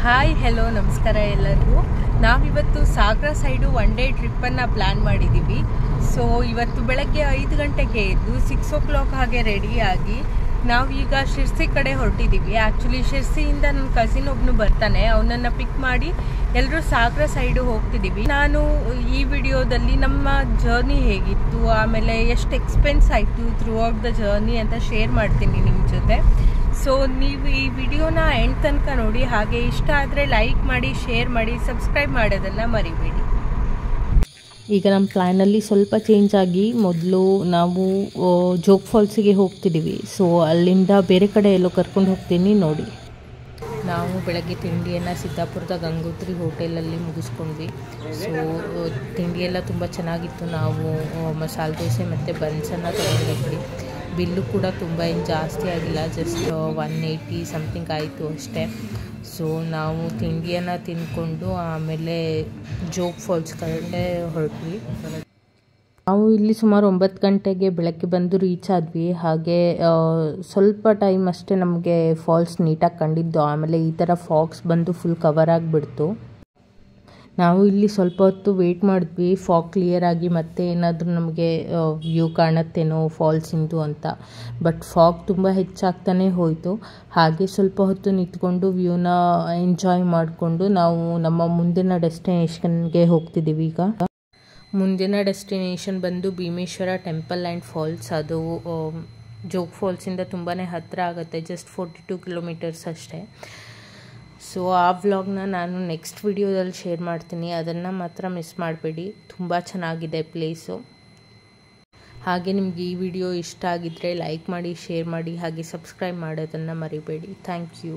Hi hello ನಮಸ್ಕಾರ ಎಲ್ಲರಿಗೂ. ನಾವಿವತ್ತು ಸಾಗರ ಸೈಡು ಒನ್ ಡೇ ಟ್ರಿಪ್ಪನ್ನು ಪ್ಲ್ಯಾನ್ ಮಾಡಿದ್ದೀವಿ. ಸೊ ಇವತ್ತು ಬೆಳಗ್ಗೆ 5 ಗಂಟೆಗೆ ಎದ್ದು 6 o'clock ಹಾಗೆ ರೆಡಿಯಾಗಿ ನಾವೀಗ ಶಿರ್ಸಿ ಕಡೆ ಹೊರಟಿದ್ದೀವಿ. ಆ್ಯಕ್ಚುಲಿ ಶಿರ್ಸಿಯಿಂದ ನನ್ನ ಕಸಿನ್ ಒಬ್ಬನು ಬರ್ತಾನೆ, ಅವನನ್ನು ಪಿಕ್ ಮಾಡಿ ಎಲ್ಲರೂ ಸಾಗರ ಸೈಡು ಹೋಗ್ತಿದ್ದೀವಿ. ನಾನು ಈ ವಿಡಿಯೋದಲ್ಲಿ ನಮ್ಮ ಜರ್ನಿ ಹೇಗಿತ್ತು, ಆಮೇಲೆ ಎಷ್ಟು ಎಕ್ಸ್ಪೆನ್ಸ್ ಆಯಿತು ಥ್ರೂ ಔಟ್ ದ ಜರ್ನಿ ಅಂತ ಶೇರ್ ಮಾಡ್ತೀನಿ ನಿಮ್ಮ ಜೊತೆ. ಸೊ ನೀವು ಈ ವಿಡಿಯೋನ ಎಂಡ್ ತನಕ ನೋಡಿ, ಹಾಗೆ ಇಷ್ಟ ಆದರೆ ಲೈಕ್ ಮಾಡಿ, ಶೇರ್ ಮಾಡಿ, ಸಬ್ಸ್ಕ್ರೈಬ್ ಮಾಡೋದನ್ನು ಮರಿಬೇಡಿ. ಈಗ ನಮ್ಮ ಪ್ಲ್ಯಾನಲ್ಲಿ ಸ್ವಲ್ಪ ಚೇಂಜ್ ಆಗಿ ಮೊದಲು ನಾವು ಜೋಗ್ ಫಾಲ್ಸಿಗೆ ಹೋಗ್ತಿದ್ದೀವಿ. ಸೊ ಅಲ್ಲಿಂದ ಬೇರೆ ಕಡೆ ಎಲ್ಲೋ ಕರ್ಕೊಂಡು ಹೋಗ್ತೀನಿ ನೋಡಿ. ನಾವು ಬೆಳಗ್ಗೆ ತಿಂಡಿಯನ್ನು ಸಿದ್ದಾಪುರದ ಗಂಗೋತ್ರಿ ಹೋಟೆಲಲ್ಲಿ ಮುಗಿಸ್ಕೊಂಡ್ವಿ. ಸೊ ತಿಂಡಿಯೆಲ್ಲ ತುಂಬ ಚೆನ್ನಾಗಿತ್ತು. ನಾವು ಮಸಾಲೆ ದೋಸೆ ಮತ್ತು ಬನ್ಸನ್ನು ತೊಗೊಂಡಿದ್ವಿ. ಬಿಲ್ಲು ಕೂಡ ತುಂಬ ಏನು ಜಾಸ್ತಿ ಆಗಿಲ್ಲ, ಜಸ್ಟ್ 180 ಸಮಥಿಂಗ್ ಆಯಿತು ಅಷ್ಟೇ. ಸೊ ನಾವು ತಿಂಡಿಯನ್ನು ತಿಂದ್ಕೊಂಡು ಆಮೇಲೆ ಜೋಗ್ ಫಾಲ್ಸ್ ಕಡೆ ಹೊರಟ್ವಿ. ನಾವು ಇಲ್ಲಿ ಸುಮಾರು 9 ಗಂಟೆಗೆ ಬೆಳಗ್ಗೆ ಬಂದು ರೀಚ್ ಆದ್ವಿ. ಹಾಗೆ ಸ್ವಲ್ಪ ಟೈಮ್ ಅಷ್ಟೇ ನಮಗೆ ಫಾಲ್ಸ್ ನೀಟಾಗಿ ಕಂಡಿದ್ದು. ಆಮೇಲೆ ಈ ಥರ ಫಾಗ್ಸ್ ಬಂದು ಫುಲ್ ಕವರ್ ಆಗಿಬಿಡ್ತು. ನಾವು ಇಲ್ಲಿ ಸ್ವಲ್ಪ ಹೊತ್ತು ವೆಯ್ಟ್ ಮಾಡಿದ್ವಿ, ಫಾಗ್ ಕ್ಲಿಯರ್ ಆಗಿ ಮತ್ತೆ ಏನಾದರೂ ನಮಗೆ ವ್ಯೂ ಕಾಣುತ್ತೇನೋ ಫಾಲ್ಸಿಂದು ಅಂತ. ಬಟ್ ಫಾಗ್ ತುಂಬ ಹೆಚ್ಚಾಗ್ತಾನೆ ಹೋಯಿತು. ಹಾಗೆ ಸ್ವಲ್ಪ ಹೊತ್ತು ನಿಂತ್ಕೊಂಡು ವ್ಯೂನ ಎಂಜಾಯ್ ಮಾಡಿಕೊಂಡು ನಾವು ನಮ್ಮ ಮುಂದಿನ ಡೆಸ್ಟಿನೇಷನ್ಗೆ ಹೋಗ್ತಿದ್ದೀವಿ. ಈಗ ಮುಂದಿನ ಡೆಸ್ಟಿನೇಷನ್ ಬಂದು ಭೀಮೇಶ್ವರ ಟೆಂಪಲ್ ಆ್ಯಂಡ್ ಫಾಲ್ಸ್. ಅದು ಜೋಗ್ ಫಾಲ್ಸಿಂದ ತುಂಬಾ ಹತ್ತಿರ ಆಗುತ್ತೆ, ಜಸ್ಟ್ 42 ಕಿಲೋಮೀಟರ್ಸ್ ಅಷ್ಟೇ. ಸೊ ಆ ವ್ಲಾಗ್ನ ನಾನು ನೆಕ್ಸ್ಟ್ ವಿಡಿಯೋದಲ್ಲಿ ಶೇರ್ ಮಾಡ್ತೀನಿ, ಅದನ್ನು ಮಾತ್ರ ಮಿಸ್ ಮಾಡಬೇಡಿ. ತುಂಬ ಚೆನ್ನಾಗಿದೆ ಪ್ಲೇಸು. ಹಾಗೆ ನಿಮ್ಗೆ ಈ ವಿಡಿಯೋ ಇಷ್ಟ ಆಗಿದ್ದರೆ ಲೈಕ್ ಮಾಡಿ, ಶೇರ್ ಮಾಡಿ, ಹಾಗೆ ಸಬ್ಸ್ಕ್ರೈಬ್ ಮಾಡೋದನ್ನು ಮರಿಬೇಡಿ. Thank you.